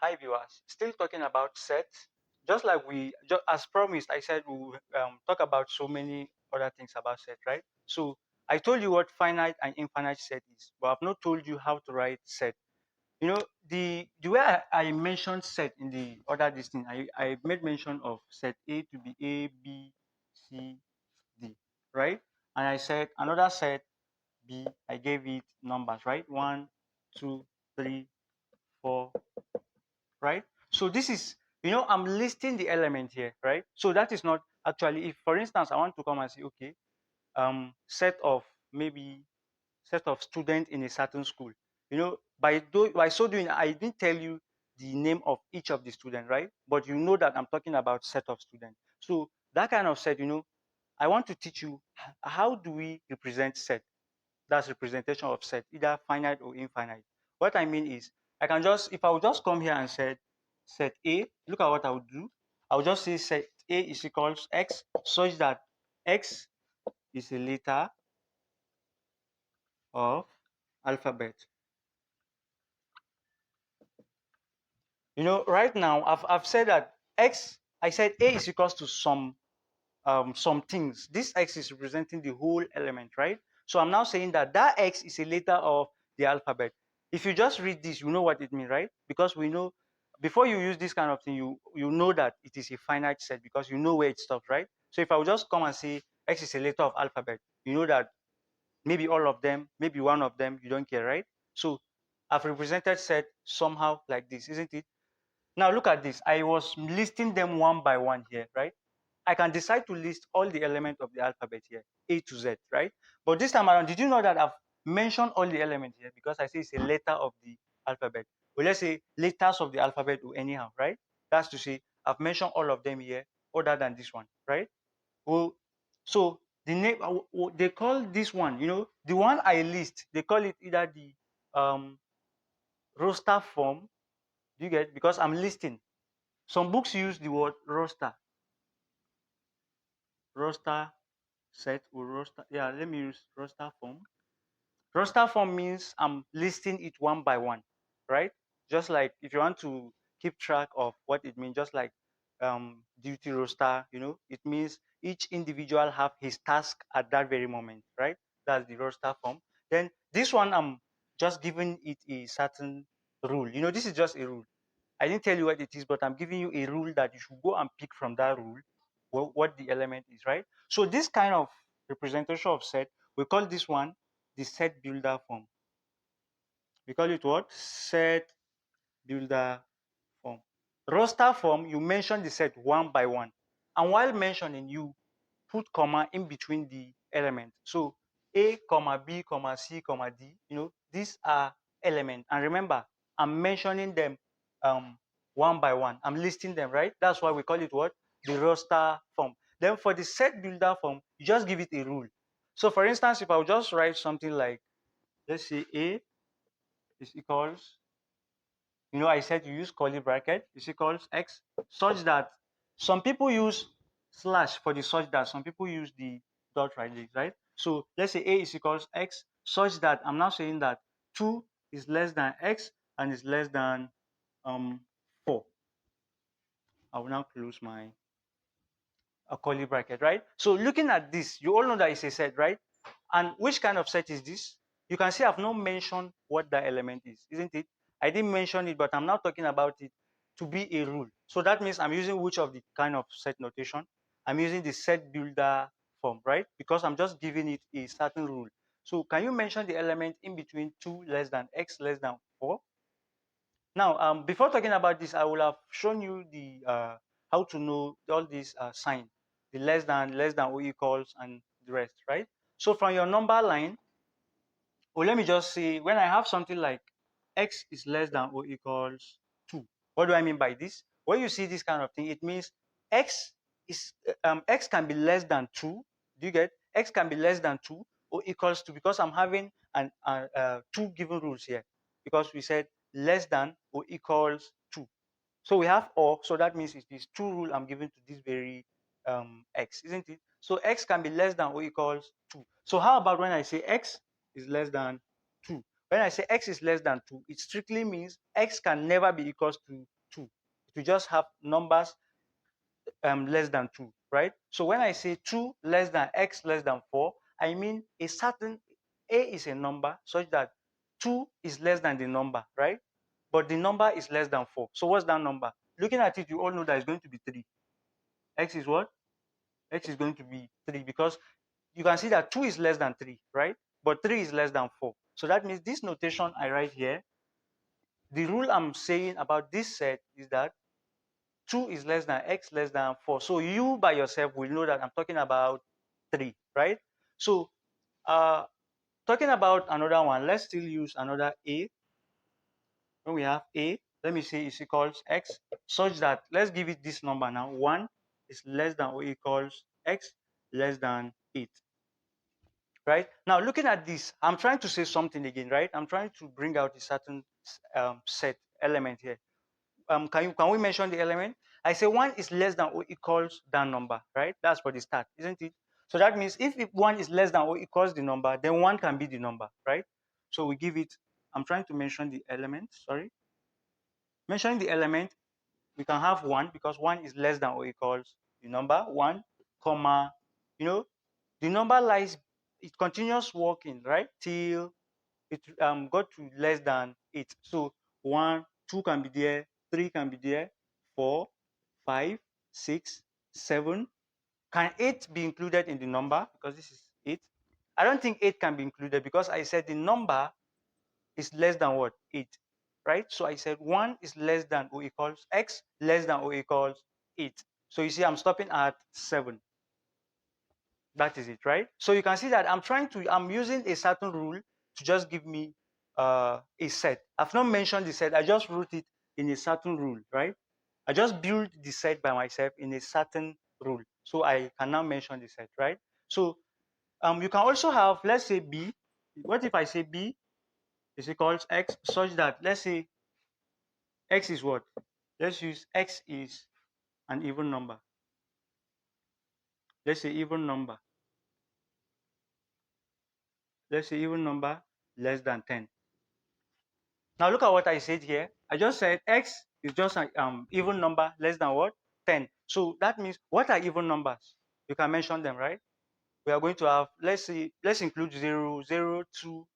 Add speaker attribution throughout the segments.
Speaker 1: Hi viewers, still talking about sets. Just like as promised, I said we will talk about so many other things about set, right? So I told you what finite and infinite set is, but I've not told you how to write set. You know, the way I mentioned set in the other this thing, I made mention of set A to be A, B, C, D, right? And I said another set B, I gave it numbers, right? One, two, three, four, right? So this is, I'm listing the element here, right? So that is not actually, if for instance, I want to come and say, okay, set of maybe set of students in a certain school. By so doing, I didn't tell you the name of each of the students, right? But you know that I'm talking about set of students. So that kind of set, I want to teach you how do we represent set. That's representation of set, either finite or infinite. What I mean is, if I would just come here and say set A, look at what I would do. I would just say set A is equals X, such that X is a letter of alphabet. Right now, I've said that X, I said A is equals to some things. This X is representing the whole element, right? So I'm now saying that X is a letter of the alphabet. If you just read this, you know what it means, right? Because we know before you use this kind of thing, you know that it is a finite set because you know where it stops, right? So if I would just come and say X is a letter of alphabet, you know that maybe all of them, maybe one of them, you don't care, right? So I've represented set somehow like this, isn't it? Now look at this. I was listing them one by one here, right? I can decide to list all the elements of the alphabet here, A to Z, right? But this time around, did you know that I've mentioned all the elements here because I say it's a letter of the alphabet. Well, let's say letters of the alphabet or anyhow, right? That's to say I've mentioned all of them here other than this one, right? Well, so the name they call this one, the one I list, they call it either the roster form. Do you get? Because I'm listing. Some books use the word roster set or roster. Yeah, let me use roster form. Roster form means I'm listing it one by one, right? Just like if you want to keep track of what it means, just like duty roster, it means each individual have his task at that very moment, right? That's the roster form. Then this one, I'm just giving it a certain rule. This is just a rule. I didn't tell you what it is, but I'm giving you a rule that you should go and pick from that rule what the element is, right? So this kind of representation of set, we call this one the set builder form. We call it what? Set builder form. Roster form, you mention the set one by one. And while mentioning, you put comma in between the elements. So A, comma B, comma C, comma D, these are elements. And remember, I'm mentioning them one by one. I'm listing them, right? That's why we call it what? The roster form. Then for the set builder form, you just give it a rule. So for instance, if I would just write something like, let's say A is equals, I said you use curly bracket is equals X, such that some people use slash for the such that, some people use the dot right there, right? So let's say A is equals X, such that I'm now saying that 2 is less than X and is less than 4. I will now close my curly bracket, right? So looking at this, you all know that it's a set, right? And which kind of set is this? You can see I've not mentioned what the element is, isn't it? I didn't mention it, but I'm now talking about it to be a rule. So that means I'm using which of the kind of set notation? I'm using the set builder form, right? Because I'm just giving it a certain rule. So can you mention the element in between 2 less than X less than 4? Now, before talking about this, I will have shown you the how to know all these sign, the less than, or equals, and the rest, right? So from your number line, or let me just say, when I have something like x is less than or equals 2, what do I mean by this? When you see this kind of thing, it means x x can be less than 2. Do you get? X can be less than 2 or equals to, because I'm having two given rules here, because we said less than or equals 2. So we have or, so that means it is two rule I'm giving to this very x, isn't it? So x can be less than or equals 2. So how about when I say x is less than 2? When I say x is less than 2, it strictly means x can never be equals to 2. It will just have numbers less than 2, right? So when I say 2 less than x less than 4, I mean a certain a is a number such that 2 is less than the number, right? But the number is less than 4. So what's that number? Looking at it, you all know that it's going to be 3. X is what? X is going to be 3 because you can see that 2 is less than 3, right? But 3 is less than 4. So that means this notation I write here, the rule I'm saying about this set is that 2 is less than x less than 4. So you by yourself will know that I'm talking about 3, right? So talking about another one, let's still use another a. When we have a, let me say is equals x, such that let's give it this number now. 1 is less than or equals x less than 8. Right? Now, looking at this, I'm trying to say something again, right? I'm trying to bring out a certain set element here. Can we mention the element? I say 1 is less than or equals that number, right? That's for the start, isn't it? So that means if 1 is less than or equals the number, then 1 can be the number, right? So we give it, I'm trying to mention the element, sorry. Mentioning the element, we can have 1 because 1 is less than or equals the number 1, comma, you know, the number lies, it continues working, right? Till it got to less than 8. So 1, 2 can be there, 3 can be there, 4, 5, 6, 7. Can 8 be included in the number? Because this is 8. I don't think 8 can be included because I said the number is less than what? 8, right? So I said 1 is less than or equals x less than or equals 8. So you see, I'm stopping at 7. That is it, right? So you can see that I'm using a certain rule to just give me a set. I've not mentioned the set, I just wrote it in a certain rule, right? I just built the set by myself in a certain rule. So I can now mention the set, right? So you can also have, let's say B. What if I say B is equals X such that, let's say X is what? Let's use X is an even number. Let's say even number. Let's say even number less than 10. Now look at what I said here. I just said x is just an even number less than what? 10. So that means what are even numbers? You can mention them, right? We are going to have, let's see, let's include 0, 0, 2,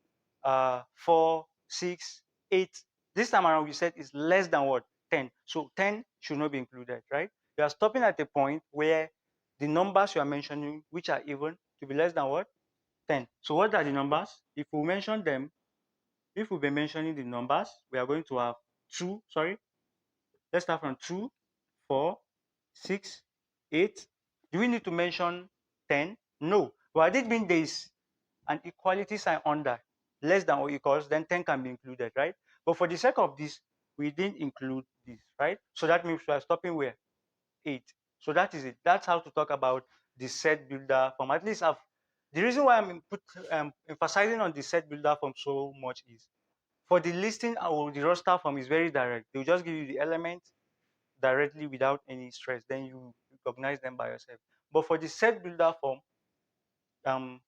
Speaker 1: 4, 6, 8. This time around we said is less than what? 10. So 10 should not be included, right? You are stopping at a point where the numbers you are mentioning, which are even, to be less than what? 10. So what are the numbers? If we mention them, if we've been mentioning the numbers, we are going to have 2, sorry, let's start from 2, 4, 6, 8. Do we need to mention 10? No. But I did mean there is an equality sign under, less than or equals, then 10 can be included, right? But for the sake of this, we didn't include this, right? So that means we are stopping where? 8. So that is it. That's how to talk about the set builder form. At least the reason why I'm emphasizing on the set builder form so much is for the listing or the roster form is very direct. They'll just give you the elements directly without any stress. Then you recognize them by yourself. But for the set builder form, um,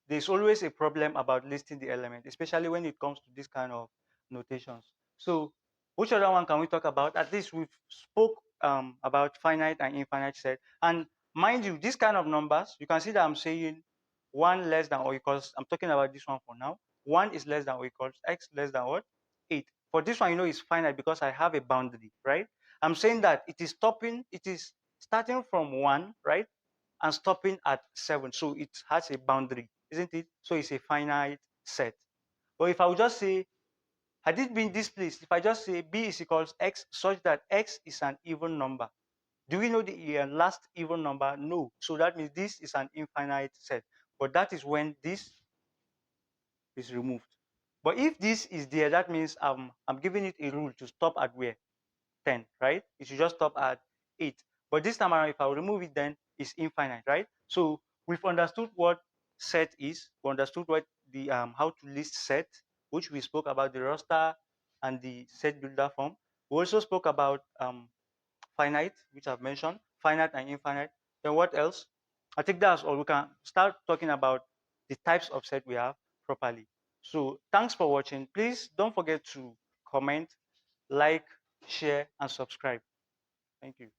Speaker 1: there's always a problem about listing the element, especially when it comes to this kind of notations. So which other one can we talk about? At least we've spoke about finite and infinite set. And mind you, this kind of numbers, you can see that I'm saying 1 less than or equals, I'm talking about this one for now. 1 is less than or equals x less than what? 8. For this one, you know, it's finite because I have a boundary, right? I'm saying that it is starting from 1, right? And stopping at 7. So it has a boundary, isn't it? So it's a finite set. But if I would just say, had it been this place, if I just say b is equals x such that x is an even number, do we know the last even number? No. So that means this is an infinite set. But that is when this is removed. But if this is there, that means I'm giving it a rule to stop at where? 10, right? It should just stop at 8. But this time around, if I remove it, then it's infinite, right? So we've understood what set is. We understood what the how to list set, which we spoke about the roster and the set builder form. We also spoke about finite, which I've mentioned, finite and infinite. Then what else? I think that's all. We can start talking about the types of set we have properly. So thanks for watching. Please don't forget to comment, like, share, and subscribe. Thank you.